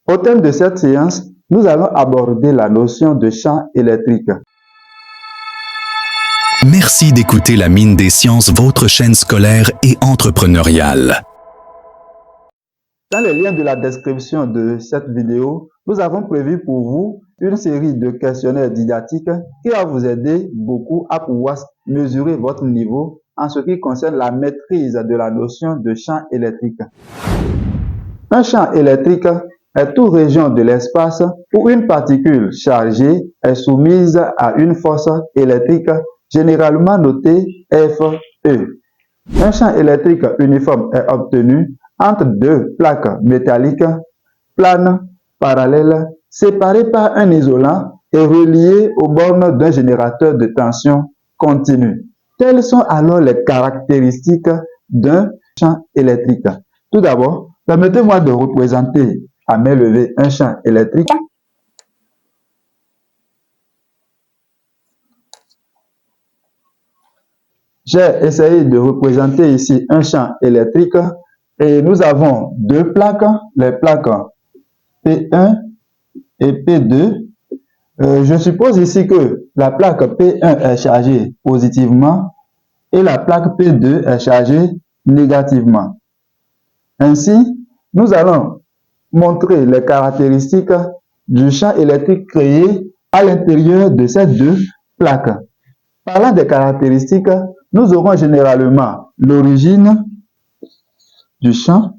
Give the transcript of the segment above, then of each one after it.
Au thème de cette séance, nous allons aborder la notion de champ électrique. Merci d'écouter la Mine des Sciences, votre chaîne scolaire et entrepreneuriale. Dans les liens de la description de cette vidéo, nous avons prévu pour vous une série de questionnaires didactiques qui va vous aider beaucoup à pouvoir mesurer votre niveau en ce qui concerne la maîtrise de la notion de champ électrique. Un champ électrique est toute région de l'espace où une particule chargée est soumise à une force électrique généralement notée Fe. Un champ électrique uniforme est obtenu entre deux plaques métalliques planes, parallèles, séparées par un isolant et reliées aux bornes d'un générateur de tension continue. Quelles sont alors les caractéristiques d'un champ électrique? Tout d'abord, permettez-moi de représenter à main levée un champ électrique. J'ai essayé de représenter ici un champ électrique et nous avons deux plaques, les plaques P1 et P2. Je suppose ici que la plaque P1 est chargée positivement et la plaque P2 est chargée négativement. Ainsi, nous allons montrer les caractéristiques du champ électrique créé à l'intérieur de ces deux plaques. Parlant des caractéristiques, nous aurons généralement l'origine du champ.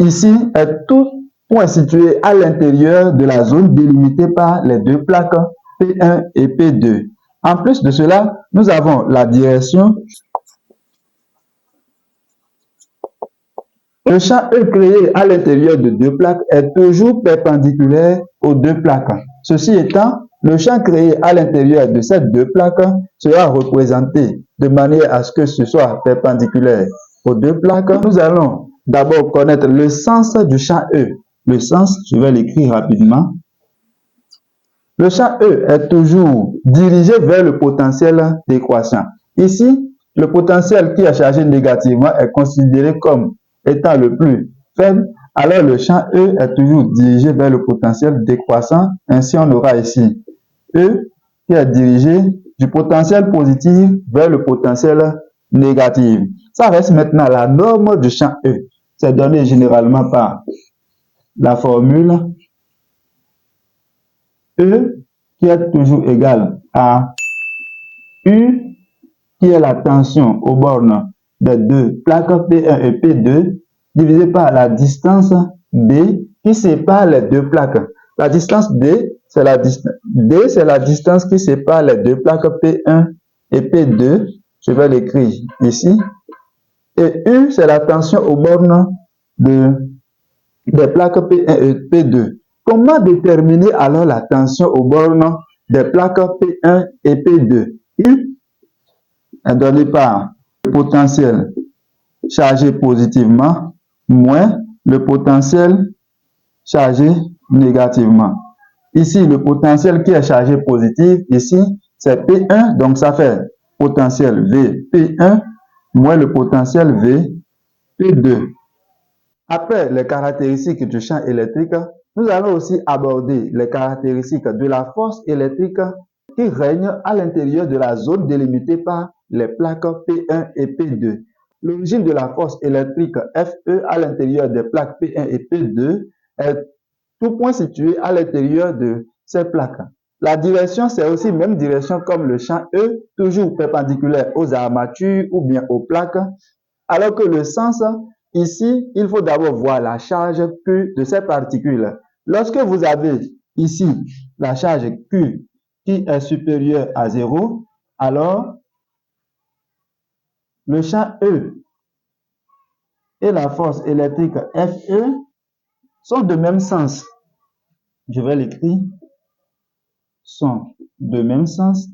Ici est tout point situé à l'intérieur de la zone délimitée par les deux plaques P1 et P2. En plus de cela, nous avons la direction. Le champ E créé à l'intérieur de deux plaques est toujours perpendiculaire aux deux plaques. Ceci étant, le champ créé à l'intérieur de ces deux plaques sera représenté de manière à ce que ce soit perpendiculaire aux deux plaques. Nous allons d'abord connaître le sens du champ E. Le sens, je vais l'écrire rapidement. Le champ E est toujours dirigé vers le potentiel décroissant. Ici, le potentiel qui est chargé négativement est considéré comme étant le plus faible, alors le champ E est toujours dirigé vers le potentiel décroissant. Ainsi, on aura ici E qui est dirigé du potentiel positif vers le potentiel négatif. Ça reste maintenant la norme du champ E. C'est donné généralement par la formule E qui est toujours égal à U qui est la tension aux bornes des deux plaques P1 et P2 divisé par la distance D qui sépare les deux plaques. La distance D, c'est la distance qui sépare les deux plaques P1 et P2. Je vais l'écrire ici. Et U, c'est la tension aux bornes des plaques P1 et P2. Comment déterminer alors la tension aux bornes des plaques P1 et P2? U est donné par le potentiel chargé positivement moins le potentiel chargé négativement. Ici, le potentiel qui est chargé positif, ici, c'est P1, donc ça fait potentiel V P1 moins le potentiel V P2. Après les caractéristiques du champ électrique, nous allons aussi aborder les caractéristiques de la force électrique qui règne à l'intérieur de la zone délimitée par les plaques P1 et P2. L'origine de la force électrique Fe à l'intérieur des plaques P1 et P2 est tout point situé à l'intérieur de ces plaques. La direction, c'est aussi même direction comme le champ E, toujours perpendiculaire aux armatures ou bien aux plaques, alors que le sens, ici, il faut d'abord voir la charge Q de ces particules. Lorsque vous avez ici la charge Q qui est supérieure à 0, alors le champ E et la force électrique Fe sont de même sens. Je vais l'écrire. Sont de même sens.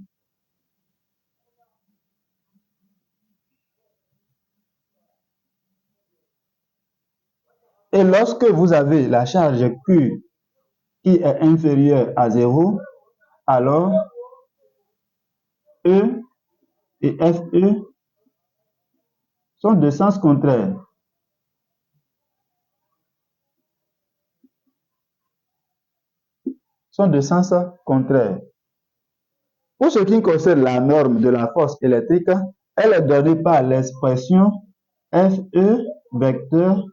Et lorsque vous avez la charge Q qui est inférieure à 0, alors E et Fe sont de sens contraire. sont de sens contraire. Pour ce qui concerne la norme de la force électrique, elle est donnée par l'expression Fe vecteur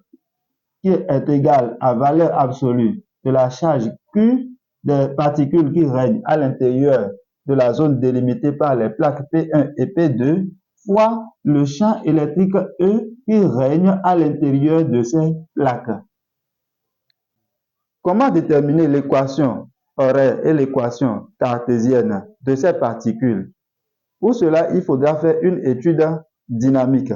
qui est égale à valeur absolue de la charge Q des particules qui règnent à l'intérieur de la zone délimitée par les plaques P1 et P2 fois le champ électrique E qui règne à l'intérieur de ces plaques. Comment déterminer l'équation horaire et l'équation cartésienne de ces particules? Pour cela, il faudra faire une étude dynamique.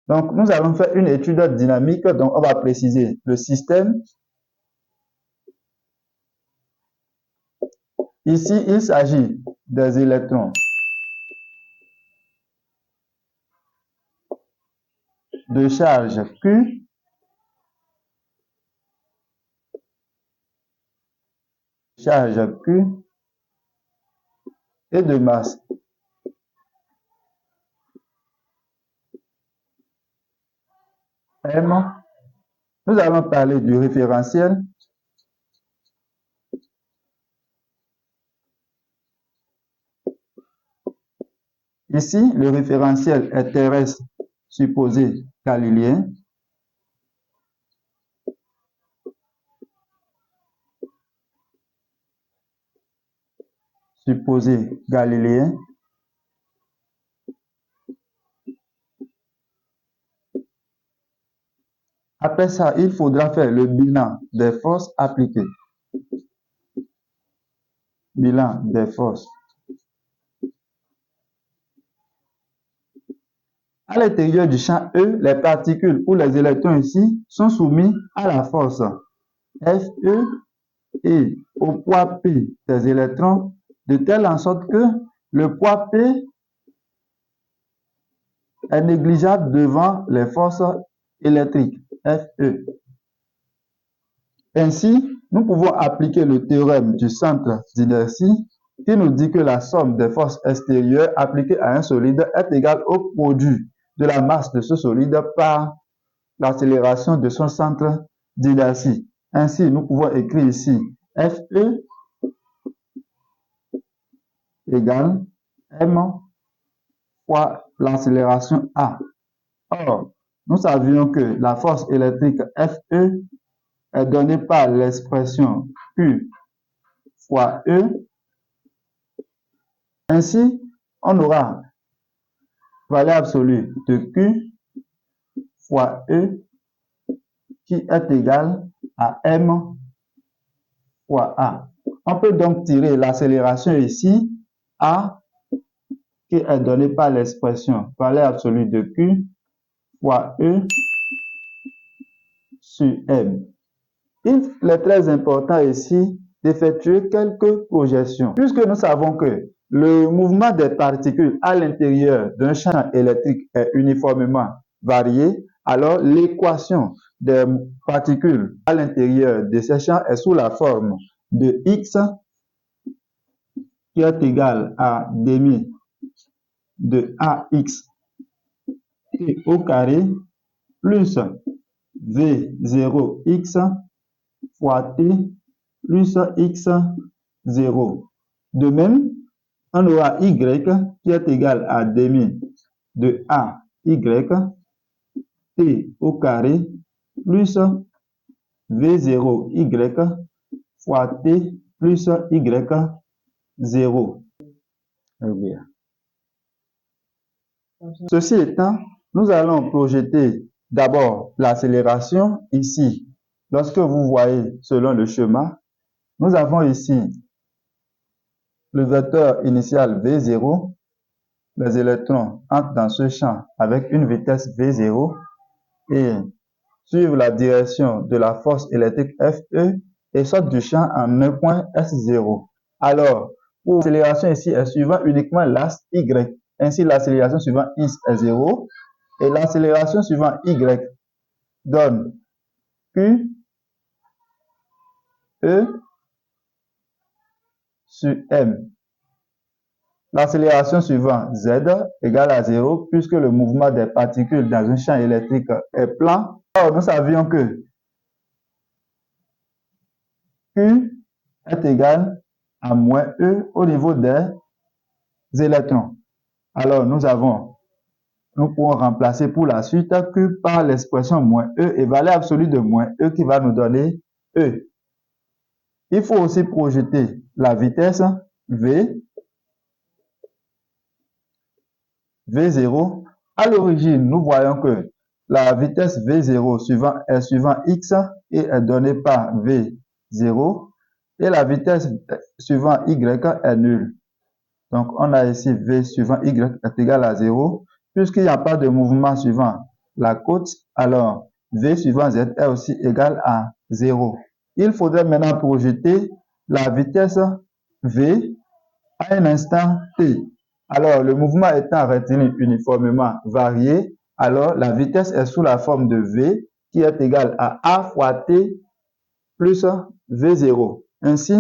Donc, nous allons faire une étude dynamique, donc on va préciser le système. Ici, il s'agit des électrons de charge Q et de masse M. Nous allons parler du référentiel. Ici, le référentiel est terrestre supposé galiléen. Supposé galiléen. Après ça, il faudra faire le bilan des forces appliquées. Bilan des forces. À l'intérieur du champ E, les particules ou les électrons ici sont soumis à la force Fe et au poids P des électrons, de telle en sorte que le poids P est négligeable devant les forces électriques Fe. Ainsi, nous pouvons appliquer le théorème du centre d'inertie qui nous dit que la somme des forces extérieures appliquées à un solide est égale au produit de la masse de ce solide par l'accélération de son centre d'inertie. Ainsi, nous pouvons écrire ici Fe égale m fois l'accélération a. Or, nous savions que la force électrique Fe est donnée par l'expression Q fois E. Ainsi, on aura valeur absolue de Q fois E qui est égale à m fois A. On peut donc tirer l'accélération ici, A, qui est donnée par l'expression valeur absolue de Q fois E sur M. Il est très important ici d'effectuer quelques projections. Puisque nous savons que le mouvement des particules à l'intérieur d'un champ électrique est uniformément varié, alors l'équation des particules à l'intérieur de ces champs est sous la forme de X qui est égal à demi de AX T au carré plus V0X fois T plus X0. De même, on aura Y qui est égal à demi de AY T au carré plus V0Y fois T plus Y0. Ceci étant, nous allons projeter d'abord l'accélération ici. Lorsque vous voyez selon le schéma, nous avons ici le vecteur initial V0. Les électrons entrent dans ce champ avec une vitesse V0 et suivent la direction de la force électrique Fe et sortent du champ en un point S0. Alors, pour l'accélération ici est suivant uniquement l'axe Y. Ainsi, l'accélération suivant X est 0 et l'accélération suivant Y donne Q E sur M. L'accélération suivante, z égale à 0, puisque le mouvement des particules dans un champ électrique est plan. Alors, nous savions que Q est égal à moins E au niveau des électrons. Alors, nous pouvons remplacer pour la suite Q par l'expression moins E et valeur absolue de moins E qui va nous donner E. Il faut aussi projeter la vitesse V, V0. À l'origine, nous voyons que la vitesse V0 est suivant X et est donnée par V0 et la vitesse suivant Y est nulle. Donc, on a ici V suivant Y est égal à 0. Puisqu'il n'y a pas de mouvement suivant la côte, alors V suivant Z est aussi égal à 0. Il faudrait maintenant projeter la vitesse V à un instant T. Alors, le mouvement étant retenu uniformément varié, alors la vitesse est sous la forme de V qui est égale à A fois T plus V0. Ainsi,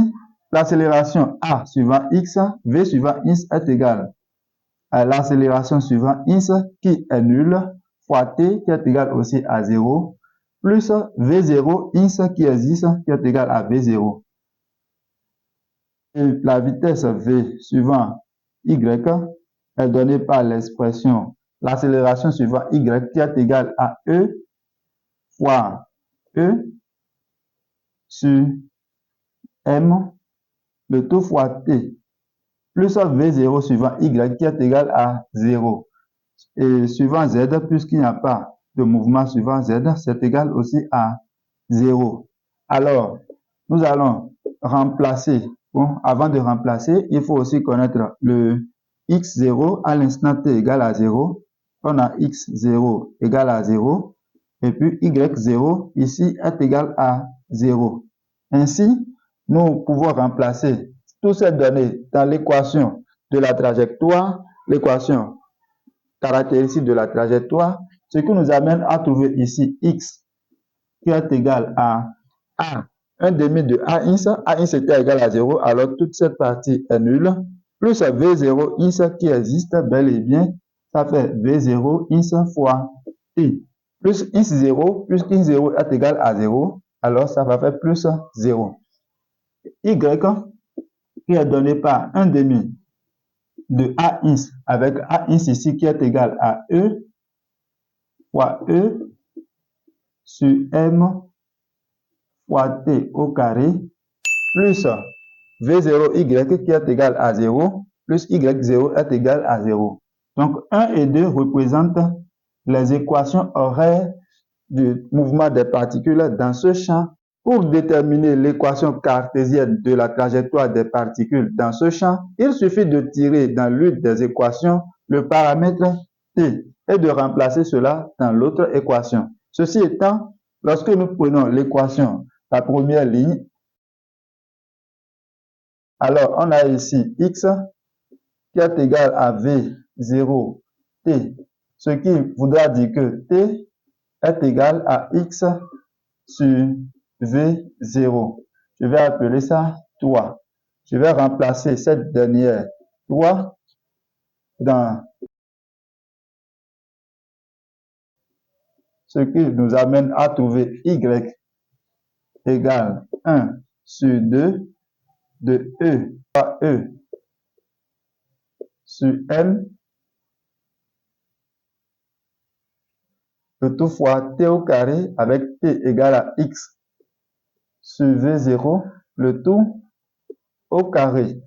l'accélération A suivant X, V suivant X est égale à l'accélération suivant X qui est nulle fois T qui est égal aussi à 0 plus V0 X qui existe qui est égal à V0. Et la vitesse V suivant Y est donnée par l'expression l'accélération suivant Y qui est égale à E fois E sur M, le tout fois T, plus V0 suivant Y qui est égal à 0. Et suivant Z, puisqu'il n'y a pas de mouvement suivant Z, c'est égal aussi à 0. Alors, nous allons remplacer. Bon, avant de remplacer, il faut aussi connaître le x0 à l'instant t égale à 0. On a x0 égale à 0. Et puis y0 ici est égal à 0. Ainsi, nous pouvons remplacer toutes ces données dans l'équation de la trajectoire, l'équation caractéristique de la trajectoire, ce qui nous amène à trouver ici x qui est égal à a, 1 demi de a ins était égal à 0, alors toute cette partie est nulle, plus v0 ins qui existe bel et bien, ça fait v0 ins fois t, plus ins0, plus ins0 est égal à 0, alors ça va faire plus 0. Y qui est donné par 1 demi de a ins avec a ins ici qui est égal à e fois e sur m fois t au carré plus v0y qui est égal à 0 plus y0 est égal à 0. Donc 1 et 2 représentent les équations horaires du mouvement des particules dans ce champ. Pour déterminer l'équation cartésienne de la trajectoire des particules dans ce champ, il suffit de tirer dans l'une des équations le paramètre t et de remplacer cela dans l'autre équation. Ceci étant, lorsque nous prenons l'équation, la première ligne, alors on a ici x qui est égal à v0 t, ce qui voudra dire que t est égal à x sur v0. Je vais appeler ça 3. Je vais remplacer cette dernière 3 dans ce qui nous amène à trouver y égale 1 sur 2 de E par E sur M, le tout fois T au carré avec T égale à X sur V0, le tout au carré.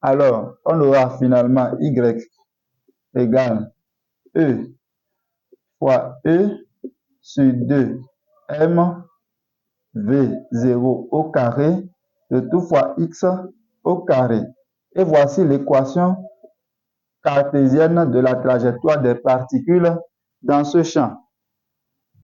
Alors, on aura finalement Y égale E fois E sur 2 M V0 au carré, le tout fois X au carré. Et voici l'équation cartésienne de la trajectoire des particules dans ce champ.